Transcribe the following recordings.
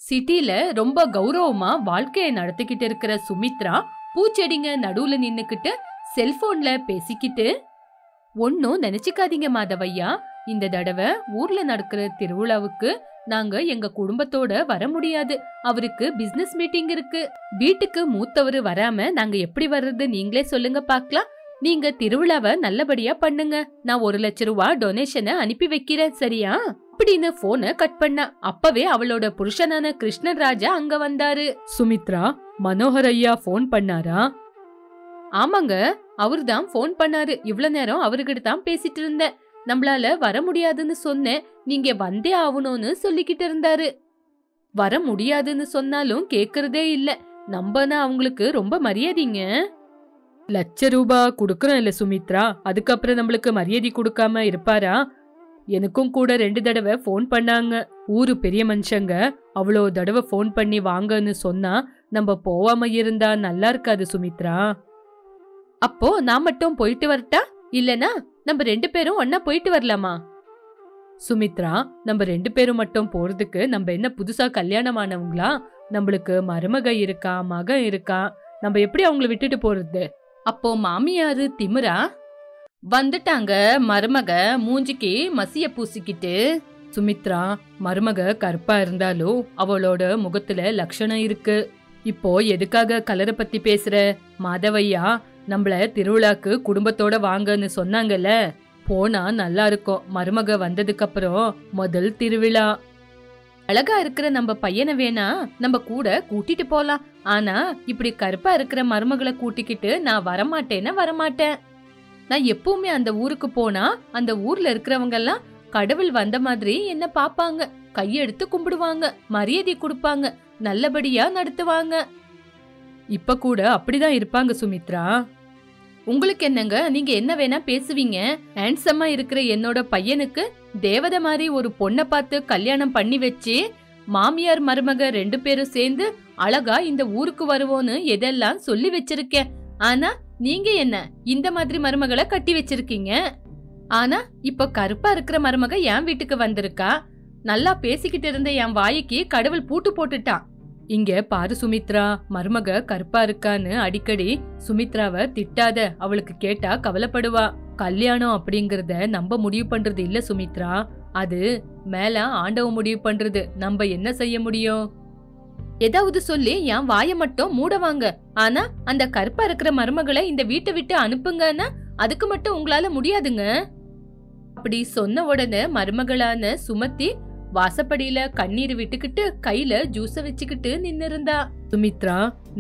சிட்டில ரொம்ப கௌரவமா வாழ்க்கைய நடத்திக்கிட்டு இருக்கிற சுமித்ரா பூச்செடிங்க நடுவுல நின்னுக்கிட்டு செல்போன்ல பேசிக்கிட்டு, ஒன்னும் நினைச்சுக்காதீங்க மாதவையா, இந்த தடவை ஊர்ல நடக்கிற திருவிழாவுக்கு நாங்க எங்க குடும்பத்தோட வர முடியாது. அவருக்கு பிசினஸ் மீட்டிங் இருக்கு. வீட்டுக்கு மூத்தவரு வராம நாங்க எப்படி வர்றது நீங்களே சொல்லுங்க பாக்கலாம். நீங்க திருவிழாவை நல்லபடியா பண்ணுங்க. நான் 1,00,000 ரூபாய் டொனேஷனை அனுப்பி வைக்கிறேன், சரியா அப்படின்னு போனை கட் பண்ணா. அப்பவே அவளோட புருஷனான கிருஷ்ணன் ராஜா அங்க வந்தாரு. சுமித்ரா, மனோகர் ஐயா போன் பண்ணாரா? ஆமாங்க, அவர்தான் போன் பண்ணாரு. இவ்வளவு நேரம் அவர்கிட்ட தான் பேசிட்டு இருந்தேன். நம்மளால வர முடியாதுன்னு சொன்னேன், நீங்க வந்தே ஆகணும்னு சொல்லிக்கிட்டு இருந்தாரு. வர முடியாதுன்னு சொன்னாலும் கேக்குறதே இல்ல. நம்பனா அவங்களுக்கு ரொம்ப மரியாதைங்க. 1,00,000 ரூபாய் குடுக்கறோம் இல்ல சுமித்ரா, அதுக்கப்புறம் நம்மளுக்கு மரியாதை கொடுக்காம இருப்பாரா? எனக்கும் கூட 2 தடவை போன் பண்ணாங்க. ஊரு பெரிய மனுஷங்க அவ்வளோ தடவை போன் பண்ணி வாங்கன்னு சொன்னா நம்ம போவாம இருந்தா நல்லா இருக்காது சுமித்ரா. அப்போ நான் மட்டும் போயிட்டு வரட்டா, இல்லனா நம்ம 2 பேரும் ஒன்னா போயிட்டு வரலாமா? சுமித்ரா, நம்ம 2 பேரும் மட்டும் போறதுக்கு நம்ம என்ன புதுசா கல்யாணம் ஆனவங்களா? நம்மளுக்கு மருமக இருக்கா, மகன் இருக்கா, நம்ம எப்படி அவங்கள விட்டுட்டு போறது? அப்போ மாமியாரு திமிரா வந்துட்டாங்க. மருமக மூஞ்சிக்கு மசிய பூசிக்கிட்டு. சுமித்ரா, மருமக கருப்பா இருந்தாலும் அவளோட முகத்துல லட்சணம் இருக்கு. இப்போ எதுக்காக கலரை பத்தி பேசுற? மாதவையா நம்மள திருவிழாக்கு குடும்பத்தோட வாங்கன்னு சொன்னாங்கல்ல, போனா நல்லா இருக்கும். மருமக வந்ததுக்கு அப்புறம் முதல் திருவிழா. அழகா இருக்கிற நம்ம பையனை வேணா நம்ம கூட கூட்டிட்டு போலாம். ஆனா இப்படி கருப்பா இருக்கிற மருமகளை கூட்டிக்கிட்டு நான் வரமாட்டேன். நான் எப்பவுமே அந்த ஊருக்கு போனா அந்த ஊர்ல இருக்கிறவங்க எல்லாம் கடவுள் வந்த மாதிரி என்ன பாப்பாங்க, கையெடுத்து கும்பிடுவாங்க, மரியாதை கொடுப்பாங்க, நல்லபடியா நடத்துவாங்க. இப்ப கூட அப்படிதான் இருப்பாங்க சுமித்ரா. உங்களுக்கு என்னங்க, நீங்க என்ன வேணா பேசுவீங்க. ஹேண்ட்ஸமா இருக்கிற என்னோட பையனுக்கு தேவதை மாதிரி ஒரு பொண்ணை பார்த்து கல்யாணம் பண்ணி வச்சு மாமியார் மருமக 2 பேரும் சேர்ந்து அழகா இந்த ஊருக்கு வருவோன்னு எதெல்லாம் சொல்லி வச்சிருக்கேன். ஆனா நீங்க என்ன இந்த மாதிரி மருமகளை கட்டி வச்சிருக்கீங்க. ஆனா இப்ப கருப்பா இருக்கிற மருமக என் வீட்டுக்கு வந்திருக்கா. நல்லா பேசிக்கிட்டு இருந்த என் வாய்க்கு கடவுள் பூட்டு போட்டுட்டான். இங்க பாரு சுமித்ரா, மருமக கருப்பா இருக்கான்னு அடிக்கடி சுமித்ராவை திட்டாத. அவளுக்கு கேட்டா கவலைப்படுவா. கல்யாணம் அப்படிங்கறத நம்ம முடிவு பண்றது இல்ல சுமித்ரா, அது மேல ஆண்டவ முடிவு பண்றது. நம்ம என்ன செய்ய முடியும்? ஏதாவது சொல்லி என் வாய மட்டும் மூடவாங்க. ஆனா அந்த கருப்பா இருக்கிற மருமகளை இந்த வீட்டை விட்டு அனுப்புங்கன்னா அதுக்கு மட்டும் உங்களால முடியாதுங்க. அப்படி சொன்ன உடனே மருமகளான சுமத்தி வாசப்படியில கண்ணீர் விட்டுக்கிட்டு கையில ஜூஸ வச்சுக்கிட்டு நின்னு இருந்தா. சுமித்ரா,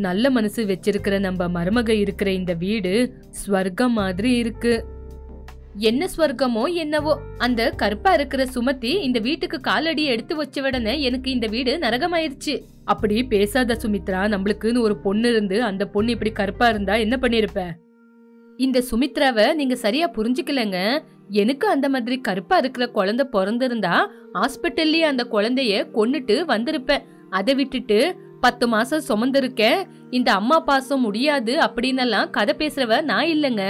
நல்ல மனசு வச்சிருக்கிற நம்ம மருமக இருக்கிற இந்த வீடு ஸ்வர்க்கம் மாதிரி இருக்கு. என்ன ஸ்வர்க்கமோ என்னவோ, அந்த கருப்பா இருக்கிற சுமத்தி இந்த வீட்டுக்கு காலடி எடுத்து வச்ச உடனே எனக்கு இந்த வீடு நரகமாயிருச்சு. அப்படி பேசாத சுமித்ரா, நம்மளுக்குன்னு ஒரு பொண்ணு இருந்து அந்த பொண்ணு இப்படி கருப்பா இருந்தா என்ன பண்ணிருப்ப? இந்த சுமித்ராவை நீங்க சரியா புரிஞ்சுக்கலங்க. எனக்கு அந்த மாதிரி கருப்பா இருக்கிற குழந்தை பிறந்திருந்தா ஹாஸ்பிட்டல்லயே அந்த குழந்தைய கொன்னுட்டு வந்திருப்பேன். அதை விட்டுட்டு 10 மாசம் சுமந்திருக்கேன், இந்த அம்மா பாசம் முடியாது அப்படின்னு கதை பேசுறவ நான் இல்லங்க.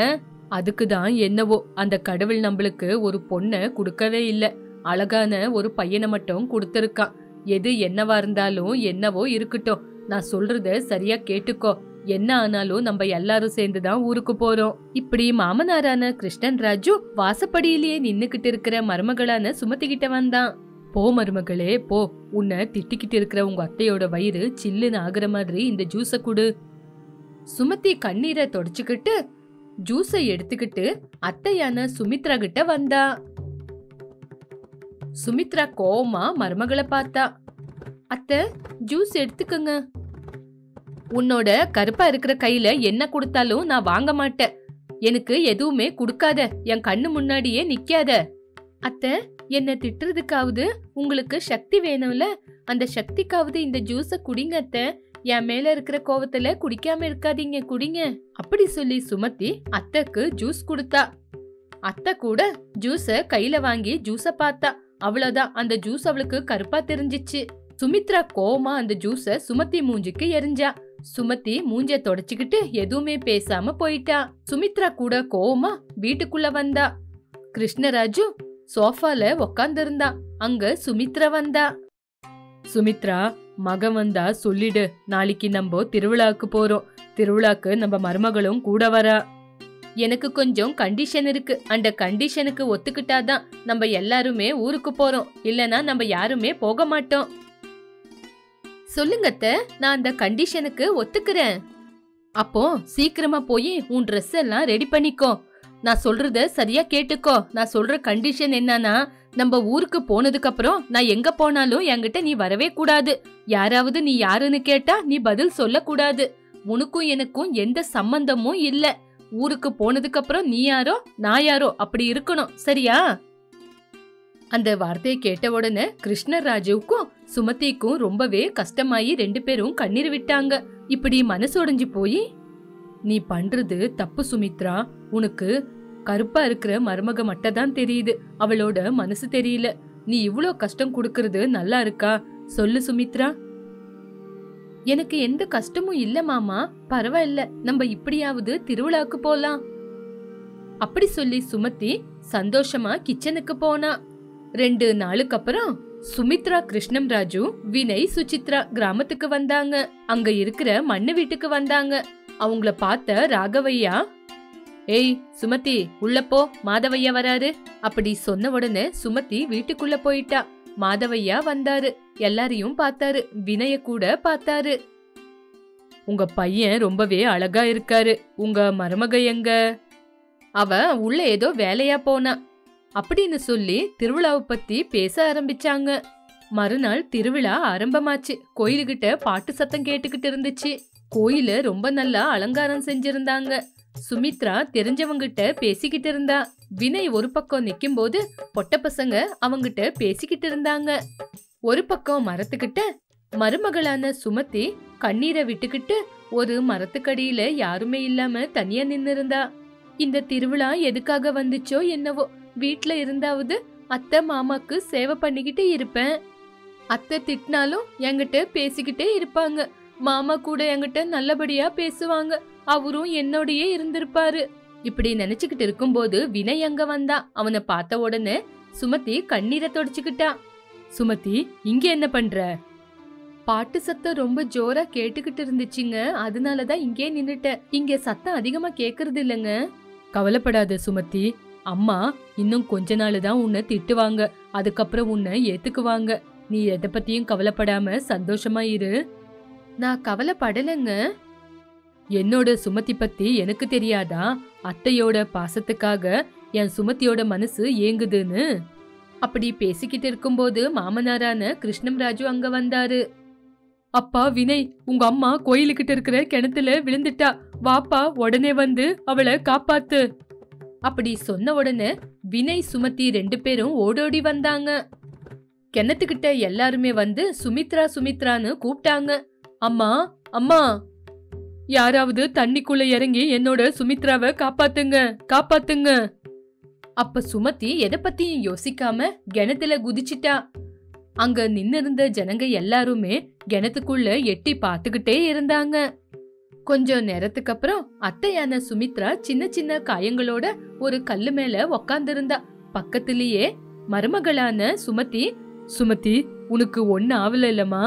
அதுக்குதான் என்னவோ அந்த கடவுள் நம்மளுக்கு ஒரு பொண்ணை கொடுக்கவே இல்ல, அழகான ஒரு பையனை மட்டும் கொடுத்திருக்கான். எது என்னவா இருந்தாலும் என்னவோ இருக்கட்டும், நான் சொல்றத சரியா கேட்டுக்கோ. என்ன ஆனாலும் நம்ம எல்லாரும் சேர்ந்துதான் ஊருக்கு போறோம். இப்படி மாமனாரான கிருஷ்ணன் ராஜு வாசப்படியிலேயே நின்னுகிட்டு இருக்கிற மருமகளான சுமத்தி கிட்ட வந்தான். போ மருமகளே போ, உன்னை திட்டிக்கிட்டு இருக்கிற உங்க அத்தையோட வயிறு சில்லுன்னு ஆகுற மாதிரி இந்த ஜூஸ குடு. சுமத்தி கண்ணீரை தொடச்சுக்கிட்டு ஜூஸை எடுத்துக்கிட்டு அத்தையான சுமித்ரா கிட்ட வந்தா. சுமித்ரா கோவமா மருமகளை பார்த்தா. அத்தை, ஜூஸ் எடுத்துக்கங்க. உன்னோட கருப்பா இருக்கிற கையில என்ன கொடுத்தாலும் நான் வாங்க மாட்டேன். எனக்கு எதுவுமே குடுக்காத, என் கண்ணு முன்னாடியே நிக்காத. அத்தை, என்ன திட்டுறதுக்காவது உங்களுக்கு சக்தி வேணும்ல, அந்த சக்திக்காவது இந்த ஜூஸ குடிங்க அத்தை. என் மேல இருக்கிற கோவத்துல குடிக்காம இருக்காதீங்க, குடிங்க அப்படி சொல்லி சுமத்தி அத்தைக்கு ஜூஸ் கொடுத்தா. அத்தை கூட ஜூஸ கையில வாங்கி ஜூஸ பார்த்தா. அவ்வளவுதான், அந்த ஜூஸ் அவளுக்கு கருப்பா தெரிஞ்சிச்சு. சுமித்ரா கோவமா அந்த ஜூஸ சுமத்தி மூஞ்சிக்கு எரிஞ்சா. சுமத்தி மூஞ்ச தொடச்சுக்கிட்டு எதுவுமே பேசாம போயிட்டா. சுமித்ரா கூட கோவமா வீட்டுக்குள்ள வந்தா. கிருஷ்ணராஜு சோஃபால உக்காந்து இருந்தா. அங்க சுமித்ரா வந்தா. சுமித்ரா, மகன் வந்தா சொல்லிடு, நாளைக்கு நம்ம திருவிழாக்கு போறோம். திருவிழாக்கு நம்ம மருமகளும் கூட வரா. எனக்கு கொஞ்சம் கண்டிஷன் இருக்கு. அந்த கண்டிஷனுக்கு ஒத்துக்கிட்டாதான் நம்ம எல்லாருமே ஊருக்கு போறோம். இல்லனா நம்ம யாருமே போக மாட்டோம். சொல்லுங்க அத்தை, நான் அந்த கண்டிஷனுக்கு ஒத்துக்கிறேன். அப்போ சீக்கிரமா போய் உன் ட்ரெஸ் எல்லாம் ரெடி பண்ணிக்கோ. நான் சொல்றத சரியா கேட்டுக்கோ. நான் சொல்ற கண்டிஷன் என்னன்னா, நம்ம ஊருக்கு போனதுக்கு அப்புறம் நான் எங்க போனாலும் என்கிட்ட நீ வரவே கூடாது. யாராவது நீ யாருன்னு கேட்டா நீ பதில் சொல்ல கூடாது. உனக்கும் எனக்கும் எந்த சம்பந்தமும் இல்ல. ஊருக்கு போனதுக்கு அப்புறம் நீ யாரோ நான் யாரோ அப்படி இருக்கணும், சரியா? அந்த வார்த்தையை கேட்ட உடனே கிருஷ்ணராஜுவுக்கும் சுமதிக்கும் ரொம்பவே கஷ்டமாயி 2 பேரும் கண்ணீர் விட்டாங்க. இப்படி மனசு உடைஞ்சு போய், நீ பண்றது தப்பு சுமித்ரா. உனக்கு கருப்பா இருக்கிற மருமக மட்டும் தான் தெரியுது, அவளோட மனசு தெரியல. நீ இவ்ளோ கஷ்டம் கொடுக்கறது நல்லா இருக்கா? சொல்லு சுமித்ரா. எனக்கு எந்த கஷ்டமும் இல்ல மாமா, பரவாயில்ல, நம்ம இப்படியாவது திருவிழாக்கு போலாம். அப்படி சொல்லி சுமதி சந்தோஷமா கிச்சனுக்கு போனா. 2 நாளுக்கு அப்புறம் சுமித்ரா, கிருஷ்ணராஜு, வினய், சுசித்ரா கிராமத்துக்கு வந்தாங்க. அங்க இருக்கிற மண்ணு வீட்டுக்கு வந்தாங்க. அவங்கள பார்த்த ராகவையா, ஏய் சுமதி உள்ள போ, மாதவையா வராரு. அப்படி சொன்ன உடனே சுமதி வீட்டுக்குள்ள போயிட்டா. மாதவையா வந்தாரு, எல்லாரையும் பார்த்தாரு, வினய கூட பார்த்தாரு. உங்க பையன் ரொம்பவே அழகா இருக்காரு. உங்க மருமக எங்க? அவ உள்ள ஏதோ வேலையா போனா அப்படின்னு சொல்லி திருவிழாவை பத்தி பேச ஆரம்பிச்சாங்க. மறுநாள் திருவிழா ஆரம்பமாச்சு. கோயிலுகிட்ட பாட்டு சத்தம் கேட்டுக்கிட்டு இருந்துச்சு. கோயில ரொம்ப நல்லா அலங்காரம் செஞ்சிருந்தாங்க. சுமித்ரா தெரிஞ்சவங்கிட்ட பேசிக்கிட்டு இருந்தா. வினய் ஒரு பக்கம் நிக்கும் போது பொட்ட பசங்க அவங்கிட்ட பேசிக்கிட்டு இருந்தாங்க. ஒரு பக்கம் மரத்துக்கிட்ட மருமகளான சுமதி கண்ணீரை விட்டுக்கிட்டு ஒரு மரத்துக்கடியில யாருமே இல்லாம தனியா நின்னு இருந்தா. இந்த திருவிழா எதுக்காக வந்துச்சோ என்னவோ, வீட்ல இருந்தாவது அத்தை மாமாக்கு சேவை பண்ணிக்கிட்டே இருப்பேன். அத்தை திட்டினாலும் என்கிட்ட பேசிக்கிட்டே இருப்பாங்க. மாமா கூட என்கிட்ட நல்லபடியா பேசுவாங்க. அவரும் என்னோடயே இருந்திருப்பாரு. இப்படி நினைச்சுக்கிட்டு இருக்கும்போது வினய் அங்க வந்தா. அவனை பார்த்த உடனே சுமதி கண்ணீரை தொடச்சுக்கிட்டா. சுமதி, இங்க என்ன பண்ற? பாட்டு சத்தம் ரொம்ப ஜோரா கேட்டுக்கிட்டு இருந்துச்சுங்க, அதனாலதான் இங்கே நின்னுட்டேன். இங்க சத்தம் அதிகமா கேக்குறது இல்லங்க. கவலைப்படாத சுமதி, அம்மா இன்னும் கொஞ்ச நாள் தான் உன்னை திட்டுவாங்க, அதுக்கப்புறம் உன்னை ஏத்துக்குவாங்க. நீ எதை பத்தியும் கவலைப்படாம சந்தோஷமா இரு. நான் கவலைப்படலைங்க. என்னோட சுமதி பத்தி எனக்கு தெரியாதா? அத்தையோட பாசத்துக்காக என் சுமதியோட மனசு ஏங்குதுன்னு. அப்படி பேசிக்கிட்டு இருக்கும்போது மாமனாரான கிருஷ்ணராஜு அங்க வந்தாரு. அப்பா வினய், உங்க அம்மா கோயிலுக்கிட்ட இருக்கிற கிணத்துல விழுந்துட்டா, வாப்பா உடனே வந்து அவளை காப்பாத்து. அப்படி சொன்ன உடனே வினய், சுமதி 2 பேரும் ஓடோடி வந்தாங்க. கிணத்துக்கிட்ட எல்லாருமே வந்து சுமித்ரா சுமித்ரான்னு கூப்பிட்டாங்க. அம்மா அம்மா, யாராவது தண்ணிக்குள்ள இறங்கி என்னோட சுமித்ராவை காப்பாத்துங்க, காப்பாத்துங்க. அப்ப சுமதி எதை பத்தியும் யோசிக்காம கிணத்துல குதிச்சிட்டா. அங்க நின்னு இருந்த ஜனங்க எல்லாருமே கிணத்துக்குள்ள எட்டி பாத்துக்கிட்டே இருந்தாங்க. கொஞ்சம் நேரத்துக்கு அப்புறம் அத்தையான சுமித்ரா சின்ன சின்ன காயங்களோட ஒரு கல்லு மேல உக்காந்துருந்தா. பக்கத்திலேயே மருமகளான சுமதி, சுமதி உனக்கு ஒண்ணு ஆவல இல்லம்மா?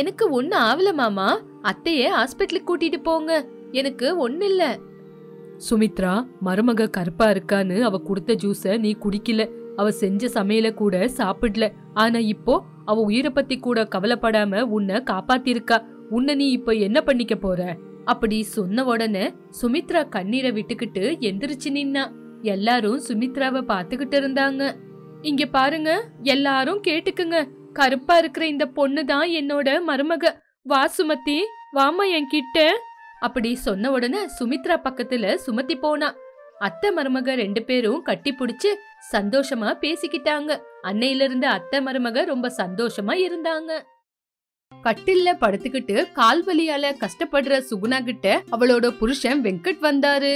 எனக்கு ஒண்ணு ஆவல மாமா, அத்தைய ஹாஸ்பிட்டலுக்கு கூட்டிட்டு போங்க, எனக்கு ஒண்ணு இல்ல. சுமித்ரா, மருமக கருப்பா இருக்கான்னு அவ கொடுத்த ஜூஸ நீ குடிக்கல, அவ செஞ்ச சமையல கூட சாப்பிடல. ஆனா இப்போ அவ உயிரை பத்தி கூட கவலைப்படாம உன்னை காப்பாத்திருக்கா. உன்னை நீ இப்ப என்ன பண்ணிக்க போற? அப்படி சொன்ன உடனே சுமித்ரா கண்ணீரை விட்டுக்கிட்டு எந்திரிச்சு நின்னா. எல்லாரும் சுமித்ராவை பாத்துக்கிட்டு இருந்தாங்க. இங்க பாருங்க, எல்லாரும் கேட்டுக்குங்க, கருப்பா இருக்கிற இந்த பொண்ணுதான் என்னோட மருமக. வா சுமதி, வாமா என்கிட்ட. அப்படி சொன்ன உடனே சுமித்ரா பக்கத்துல சுமதி போனா. அத்தை மருமக 2 பேரும் கட்டி பிடிச்சு சந்தோஷமா பேசிக்கிட்டாங்க. அன்னையில இருந்து அத்தை மருமக ரொம்ப சந்தோஷமா இருந்தாங்க. கட்டில்ல படுத்துக்கிட்டு கால்வலியால கஷ்டப்படுற சுகுணா கிட்ட அவளோட புருஷன் வெங்கட் வந்தாரு.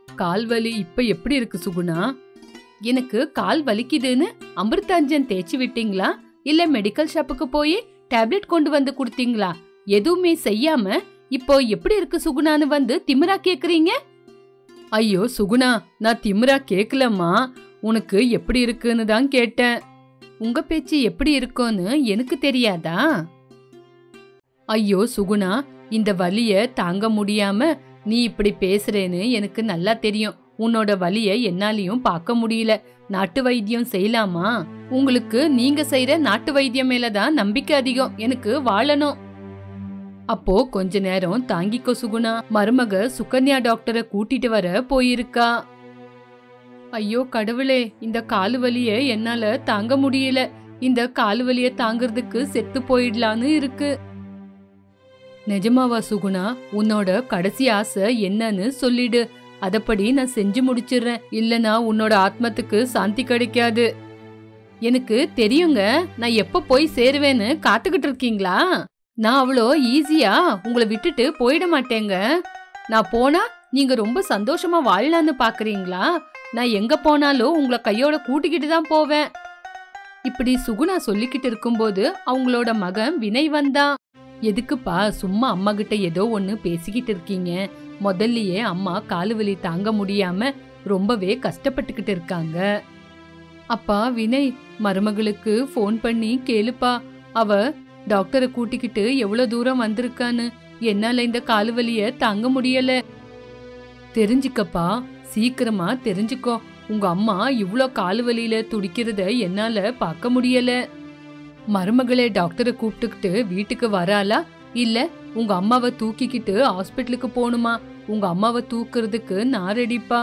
கால்வலி இப்ப எப்படி இருக்கு சுகுணா? எனக்கு கால் வலிக்குதுன்னு அமிர்தாஞ்சன் தேய்ச்சி விட்டீங்களா, இல்ல மெடிக்கல் ஷாப்புக்கு போய் டேப்லெட் கொண்டு வந்து கொடுத்தீங்களா? எதுவுமே செய்யாம இப்போ எப்படி இருக்கு சுகுணான்னு வந்து திமிரா கேக்குறீங்க? ஐயோ சுகுணா, நான் திமிரா கேக்கலம்மா, உனக்கு எப்படி இருக்குன்னு தான் கேட்டேன். உங்க பேச்சு எப்படி இருக்கும்னு எனக்கு தெரியாதா? ஐயோ சுகுணா, இந்த வலிய தாங்க முடியாம நீ இப்படி பேசுறேன்னு எனக்கு நல்லா தெரியும். உன்னோட வலிய என்னாலையும் பார்க்க முடியல. நாட்டு வைத்தியம் செய்யலாமா? உங்களுக்கு நீங்க செய்யற நாட்டு வைத்தியம் மேலதான் நம்பிக்கை அதிகம். எனக்கு வாழணும். அப்போ கொஞ்ச நேரம் தாங்கிக்கோ சுகுணா. மருமக சுகன்யா டாக்டரை கூட்டிட்டு வர போயிருக்கா. ஐயோ கடவுளே, இந்த காலு வலிய என்னால தாங்க முடியல. இந்த காலு வலிய தாங்கிறதுக்கு செத்து போயிடலான்னு இருக்கு. நிஜமாவா சுகுணா? உன்னோட கடைசி ஆசை என்னன்னு சொல்லிடு. அதப்படி நான் செஞ்சு முடிச்சிடுறேன். இல்லனா உன்னோட ஆத்மத்துக்கு சாந்தி கிடைக்காது. எனக்கு தெரியுங்க. நான் எப்ப போய் சேருவேன்னு காத்துக்கிட்டு இருக்கீங்களா? நான் அவ்வளோ ஈஸியா உங்களை விட்டுட்டு போயிட மாட்டேங்க. நான் போனா நீங்க ரொம்ப சந்தோஷமா வாழலான்னு பாக்குறீங்களா? நான் எங்க போனாலும் உங்களை கையோட கூட்டிக்கிட்டு தான் போவேன். இப்படி சுகுணா சொல்லிக்கிட்டு இருக்கும்போது அவங்களோட மகன் வினய் வந்தான். எதுக்குப்பா சும்மா அம்மா கிட்ட ஏதோ ஒண்ணு பேசிக்கிட்டு இருக்கீங்க? முதல்லயே அம்மா காலுவலி தாங்க முடியாம ரொம்பவே கஷ்டப்பட்டுக்கிட்டு இருக்காங்க. அப்பா வினய், மருமகளுக்கு போன் பண்ணி கேளுப்பா. அவ டாக்டரை கூட்டிக்கிட்டு எவ்வளவு தூரம் வந்திருக்கான்னு. என்னால இந்த காலுவலிய தாங்க முடியல. தெரிஞ்சுக்கப்பா, சீக்கிரமா தெரிஞ்சுக்கோ. உங்க அம்மா இவ்ளோ காலுவலியில துடிக்கிறத என்னால பார்க்க முடியல. மருமகளே டாக்டரை கூப்பிட்டுக்கிட்டு வீட்டுக்கு வராளா, இல்ல உங்க அம்மாவை தூக்கிக்கிட்டு ஹாஸ்பிட்டலுக்கு போணுமா? உங்க அம்மாவை தூக்குறதுக்கு நான் ரெடிப்பா.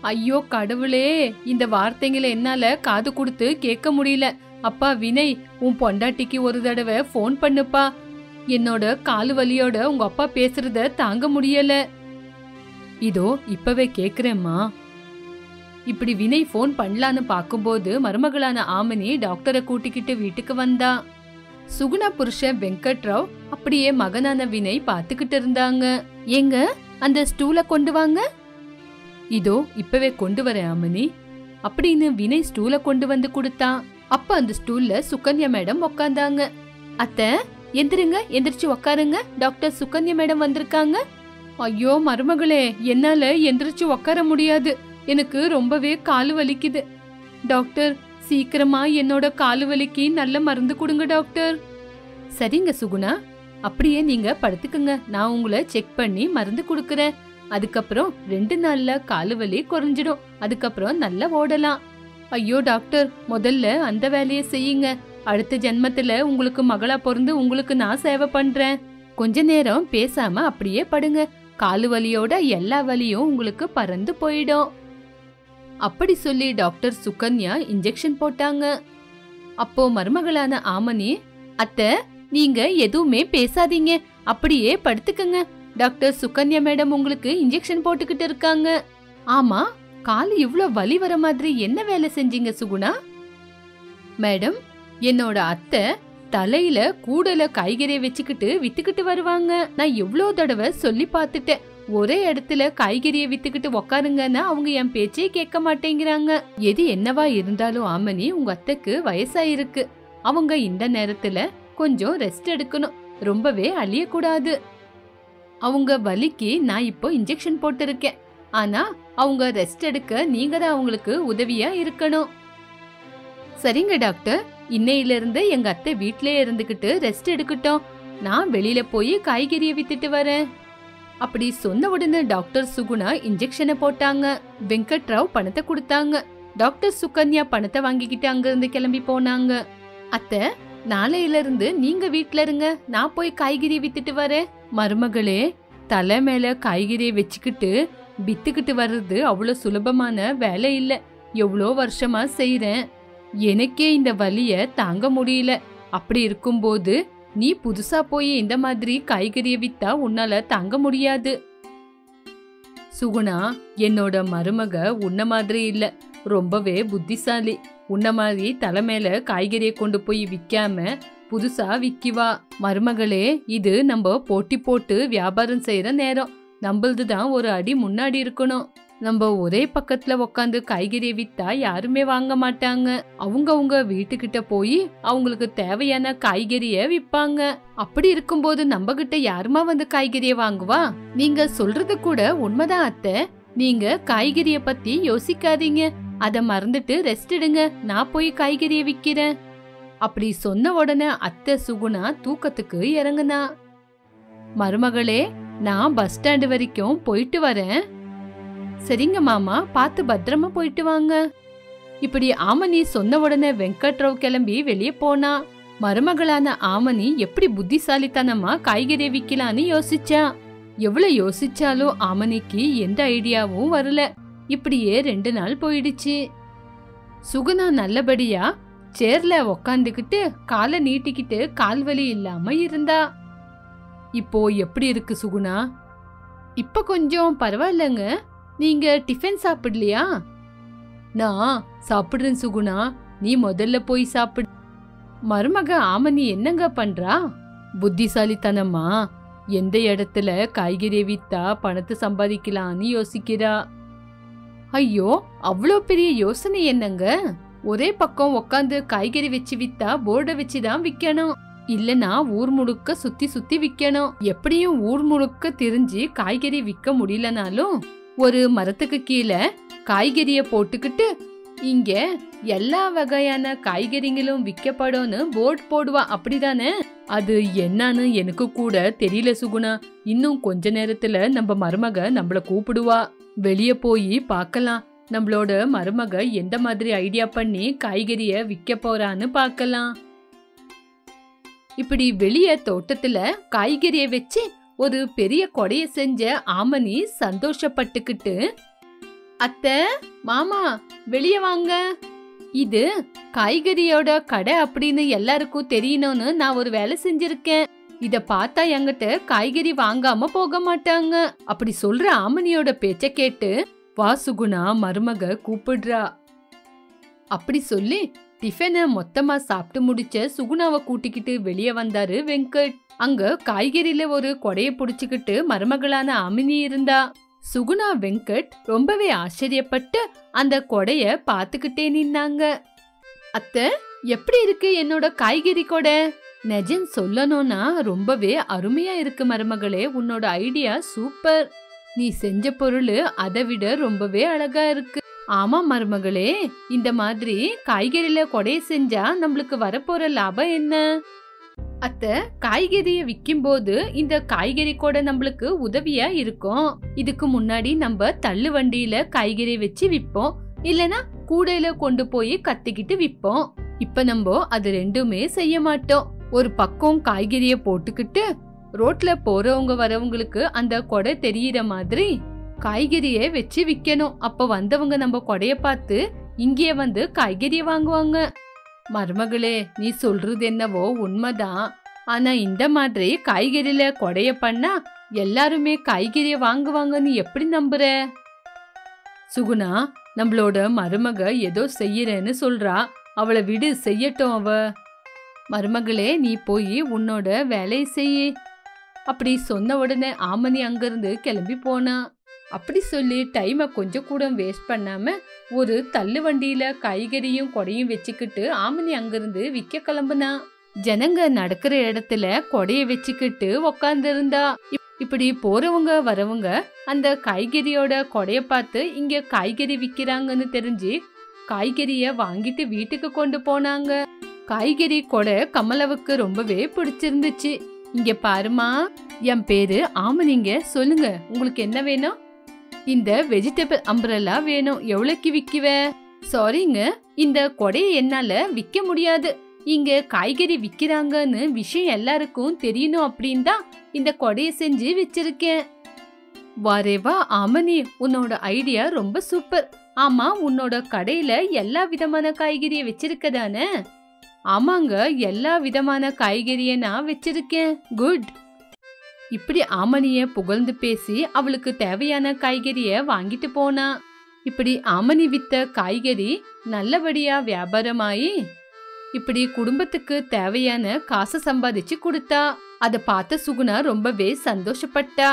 ஐயோ கடவுளே, இந்த வார்த்தைங்களை என்னால காது கொடுத்து கேட்க முடியல. அப்பா வினய், உன் பொண்டாட்டிக்கு ஒரு தடவை போன் பண்ணுப்பா. என்னோட காலு வலியோட உங்க அப்பா பேசுறத தாங்க முடியல. இதோ இப்பவே கேக்குறேம்மா. இப்படி வினய் போன் பண்ணலான்னு பாக்கும்போது மருமகளான ஆமினி டாக்டரை கூட்டிக்கிட்டு வீட்டுக்கு வந்தா. சுகுணா புருஷன் வெங்கட்ராவ் அப்படியே மகனான வினய் பாத்துக்கிட்டு இருந்தாங்க. ஏங்க, அந்த ஸ்டூல கொண்டு வாங்க. இதோ இப்பவே கொண்டு வரேன் ஆமினி அப்படின்னு வினய் ஸ்டூல கொண்டு வந்து கொடுத்தான். அப்ப அந்த ஸ்டூல்ல சுகன்யா மேடம் உக்காந்தாங்க. அத்தை எந்திருங்க, எந்திரிச்சு உக்காருங்க, டாக்டர் சுகன்யா மேடம் வந்திருக்காங்க. ஐயோ மருமகளே, என்னால எந்திரிச்சு உக்கார முடியாது. எனக்கு ரொம்பவே காலு வலிக்குது. டாக்டர், சீக்கிரமா என்னோட காலு வலிக்கு நல்ல மருந்து கொடுங்க டாக்டர். சரிங்க சுகுணா, அப்படியே நீங்க படுத்துக்குங்க. நான் உங்களை செக் பண்ணி மருந்து கொடுக்கறேன். அதுக்கப்புறம் 2 நாள்ல காலு வலி குறைஞ்சிடும். அதுக்கப்புறம் நல்லா ஓடலாம். ஐயோ டாக்டர், முதல்ல அந்த வேலையை செய்யுங்க. அடுத்த ஜென்மத்துல உங்களுக்கு மகளா பிறந்து உங்களுக்கு நான் சேவை பண்றேன். கொஞ்ச நேரம் பேசாம அப்படியே படுங்க. காலு வலியோட எல்லா வலியும் உங்களுக்கு பறந்து போயிடும். அப்படி சொல்லி டாக்டர் சுகன்யா இன்ஜெக்ஷன் போட்டாங்க. அப்போ மருமகளான ஆமனி, அத்தை நீங்க எதுவுமே பேசாதீங்க, அப்படியே படுத்துக்கங்க. டாக்டர் சுகன்யா மேடம் உங்களுக்கு இன்ஜெக்ஷன் போட்டுக்கிட்டு இருக்காங்க. ஆமா, காலு இவ்ளோ வலி வர மாதிரி என்ன வேலை செஞ்சீங்க சுகுணா? மேடம், என்னோட அத்தை தலையில கூடல காய்கறியை வச்சுக்கிட்டு வித்துக்கிட்டு வருவாங்க. நான் எவ்வளோ தடவை சொல்லி பார்த்துட்டேன். ஒரே இடத்துல காய்கறியை வித்துக்கிட்டு உக்காருங்கன்னா அவங்க என் பேச்சே கேட்க மாட்டேங்கிறாங்க. எது என்னவா இருந்தாலும் ஆமனி, உங்க அத்தைக்கு வயசாயிருக்கு. அவங்க இந்த நேரத்துல கொஞ்சம் ரெஸ்ட் எடுக்கணும். ரொம்பவே அழியக்கூடாது. அவங்க வலிக்கு நான் இப்போ இன்ஜெக்ஷன் போட்டிருக்கேன். ஆனா அவங்க ரெஸ்ட் எடுக்க நீங்க தான் அவங்களுக்கு உதவியா இருக்கணும். சரிங்க டாக்டர், இன்னையில இருந்து எங்க அத்தை வீட்லயே இருந்துகிட்டு ரெஸ்ட் எடுக்கட்டும். நான் வெளியில போய் காய்கறியை வித்துட்டு வரேன். அப்படி சொன்ன உடனே டாக்டர் சுகுணா இன்ஜெக்ஷனை போட்டாங்க. வெங்கட்ராவ் பணத்தை கொடுத்தாங்க. டாக்டர் சுகன்யா பணத்தை வாங்கிக்கிட்டு அங்க இருந்து கிளம்பி போனாங்க. அத்தை, நாளையில இருந்து நீங்க வீட்ல இருங்க, நான் போய் காய்கறி வித்துட்டு வரேன். மருமகளே, தலை மேல காய்கறியை வச்சுக்கிட்டு வித்துக்கிட்டு வர்றது அவ்வளவு சுலபமான வேலை இல்ல. எவ்வளோ வருஷமா செய்யறேன். எனக்கே இந்த வலிய தாங்க முடியல. அப்படி இருக்கும்போது நீ புதுசா போய் இந்த மாதிரி காய்கறியை வித்தா உன்னால தாங்க முடியாது. சுகுணா, என்னோட மருமக உன்ன மாதிரி இல்ல, ரொம்பவே புத்திசாலி. உன்ன மாதிரி தலைமையில காய்கறியை கொண்டு போய் விக்காம புதுசா விக்கிவா. மருமகளே, இது நம்ம போட்டி போட்டு வியாபாரம் செய்யற நேரம். நம்மளதுதான் ஒரு அடி முன்னாடி இருக்கணும். நம்ம ஒரே பக்கத்துல உக்காந்து காய்கறியை வித்தா யாருமே வாங்க மாட்டாங்க. அவங்க வீட்டுக்கிட்ட போய் அவங்களுக்கு தேவையான காய்கறிய விப்பாங்க. அப்படி இருக்கும்போது நம்ம கிட்ட யாருமா வந்து காய்கறிய வாங்குவா? நீங்க சொல்றது கூட உண்மைதான் அத்தை. நீங்க காய்கறிய பத்தி யோசிக்காதீங்க. அத மறந்துட்டு ரெஸ்ட் எடுங்க, நான் போய் காய்கறியை விக்கிறேன். அப்படி சொன்ன உடனே அத்தை சுகுணா தூக்கத்துக்கு இறங்குனா. மருமகளே, நான் பஸ் ஸ்டாண்டு வரைக்கும் போயிட்டு வரேன். சரிங்க மாமா, பார்த்து பத்திரமா போயிட்டு வாங்க. இப்படி ஆமனி சொன்ன உடனே வெங்கட்ராவ் கிளம்பி வெளியே போனா. மருமகளான ஆமனி எப்படி புத்திசாலித்தனமா காய்கறியை விக்கலான்னு யோசிச்சா. எவ்வளவு யோசிச்சாலும் ஆமனிக்கு எந்த ஐடியாவும் வரல. இப்படியே 2 நாள் போயிடுச்சு. சுகுணா நல்லபடியா சேர்ல உக்காந்துக்கிட்டு காலை நீட்டிக்கிட்டு கால்வலி இல்லாம இருந்தா. இப்போ எப்படி இருக்கு சுகுணா? இப்ப கொஞ்சம் பரவாயில்லங்க. நீங்க டிஃபன் சாப்பிடலையா? நான் சாப்பிடுறேன் சுகுணா, நீ முதல்ல போய் சாப்பிடு. மருமக ஆமனி என்னங்க பண்றா? புத்திசாலித்தனமா எந்த இடத்துல காய்கறி வித்தா பணத்தை சம்பாதிக்கலான்னு யோசிக்கிறா. ஐயோ, அவ்வளோ பெரிய யோசனை என்னங்க? ஒரே பக்கம் உக்காந்து காய்கறி வச்சு வித்தா போர்டை வச்சுதான் விக்கணும். இல்லனா ஊர் முழுக்க சுத்தி சுத்தி விக்கணும். எப்படியும் ஊர் முழுக்க திரிஞ்சு காய்கறி விக்க முடியலனாலும் ஒரு மரத்துக்கு கீழே காய்கறிய போட்டுக்கிட்டு இங்க எல்லா வகையான காய்கறிகளும் விற்கப்படும்னு போர்டு போடுவா, அப்படிதானே? அது என்னன்னு எனக்கு கூட தெரியல சுகுணா. இன்னும் கொஞ்ச நேரத்துல நம்ம மருமக நம்மள கூப்பிடுவா. வெளிய போய் பார்க்கலாம். நம்மளோட மருமக எந்த மாதிரி ஐடியா பண்ணி காய்கறிய விற்க போறான்னு பார்க்கலாம். இப்படி வெளிய தோட்டத்துல காய்கறிய வச்சு ஒரு பெரிய கொடைய செஞ்ச ஆமனி சந்தோஷப்பட்டுக்கிட்டு, அத்தை மாமா வெளிய வாங்க, இது காய்கறியோட கடை அப்படின்னு எல்லாருக்கும் தெரியணும்னு நான் ஒரு வேலை செஞ்சிருக்கேன். இத பார்த்தா என்கிட்ட காய்கறி வாங்காம போக மாட்டாங்க. அப்படி சொல்ற ஆமனியோட பேச்ச கேட்டு வா சுகுணா, மருமக கூப்பிடுறா. அப்படி சொல்லி டிஃபனை மொத்தமா சாப்பிட்டு முடிச்ச சுகுணாவை கூட்டிக்கிட்டு வெளியே வந்தாரு வெங்கட். அங்க காய்கறியில ஒரு கொடைய புடிச்சுக்கிட்டு மருமகளான ஆமினி இருந்தா. சுகுணா வெங்கட் ரொம்பவே ஆச்சரியப்பட்டு அந்த கொடைய பாத்துக்கிட்டே நின்னாங்க. அத்தை, எப்படி இருக்கு என்னோட காய்கறி கொடை? நிஜம் சொல்லணும்னா ரொம்பவே அருமையா இருக்கு மருமகளே, உன்னோட ஐடியா சூப்பர். நீ செஞ்ச பொருள் அதை விட ரொம்பவே அழகா இருக்கு. ஆமா மருமகளே, இந்த மாதிரி காய்கறியில கொடைய செஞ்சா நம்மளுக்கு வரப்போற லாபம் என்ன? அத்தை, காய்கறிய விற்கும் போது இந்த காய்கறி கூட நம்மளுக்கு உதவியா இருக்கும். இதுக்கு முன்னாடி நம்ம தள்ளு வண்டியில காய்கறி வச்சு விற்போம், இல்லனா கூடையில கொண்டு போய் கத்திக்கிட்டு விற்போம். இப்ப நம்ம அது ரெண்டுமே செய்ய மாட்டோம். ஒரு பக்கம் காய்கறிய போட்டுக்கிட்டு ரோட்ல போறவங்க வரவங்களுக்கு அந்த கொடை தெரியற மாதிரி காய்கறிய வச்சு விக்கணும். அப்ப வந்தவங்க நம்ம கொடைய பார்த்து இங்கே வந்து காய்கறிய வாங்குவாங்க. மருமகளே, நீ சொல்றது என்னவோ உண்மைதான். ஆனா இந்த மாதிரி காய்கறியில கொடைய பண்ணா எல்லாருமே காய்கறிய வாங்குவாங்கன்னு எப்படி நம்புற? சுகுணா, நம்மளோட மருமக ஏதோ செய்யறேன்னு சொல்றா, அவளை விடு, செய்யட்டும் அவ. மருமகளே, நீ போய் உன்னோட வேலையை செய்ய. அப்படி சொன்ன உடனே ஆமனி அங்கிருந்து கிளம்பி போனா. அப்படி சொல்லி டைமை கொஞ்சம் கூட வேஸ்ட் பண்ணாம ஒரு தள்ளு வண்டியில காய்கறியும் கொடையும் வச்சுக்கிட்டு ஆமனி அங்கிருந்து விற்க கிளம்புனா. ஜனங்க நடக்கிற இடத்துல கொடைய வச்சுக்கிட்டு உக்காந்து இருந்தா. இப்படி போறவங்க வரவங்க அந்த காய்கறியோட கொடைய பார்த்து இங்க காய்கறி விக்கிறாங்கன்னு தெரிஞ்சு காய்கறிய வாங்கிட்டு வீட்டுக்கு கொண்டு போனாங்க. காய்கறி கொடை கமலவுக்கு ரொம்பவே பிடிச்சிருந்துச்சு. இங்க பாருமா, என் பேரு ஆமனிங்க, சொல்லுங்க உங்களுக்கு என்ன வேணும்? இந்த வெஜிடபிள் அம்பரலா வேணும். எவ்வளவுக்கு விக்குவ? சாரிங்க, இந்த கொடையை என்னால விக்க முடியாது. இங்க காய்கறி விக்கிறாங்கன்னு விஷயம் எல்லாருக்கும் தெரியணும் அப்படின்னு தான் இந்த கொடையை செஞ்சு வச்சிருக்கேன். வாரேவா ஆமனி, உன்னோட ஐடியா ரொம்ப சூப்பர். ஆமா, உன்னோட கடையில எல்லா விதமான காய்கறிய வச்சிருக்கதானே? ஆமாங்க, எல்லா விதமான காய்கறிய நான் வச்சிருக்கேன். குட். இப்படி ஆமனிய புகழ்ந்து பேசி அவளுக்கு தேவையான காய்கறிய வாங்கிட்டு போனா. இப்படி ஆமனி வித்த காய்கறி நல்லபடியா வியாபாரமாயி இப்படி குடும்பத்துக்கு தேவையான காசை சம்பாதிச்சு கொடுத்தா. அத பார்த்த சுகுணா ரொம்பவே சந்தோஷப்பட்டா.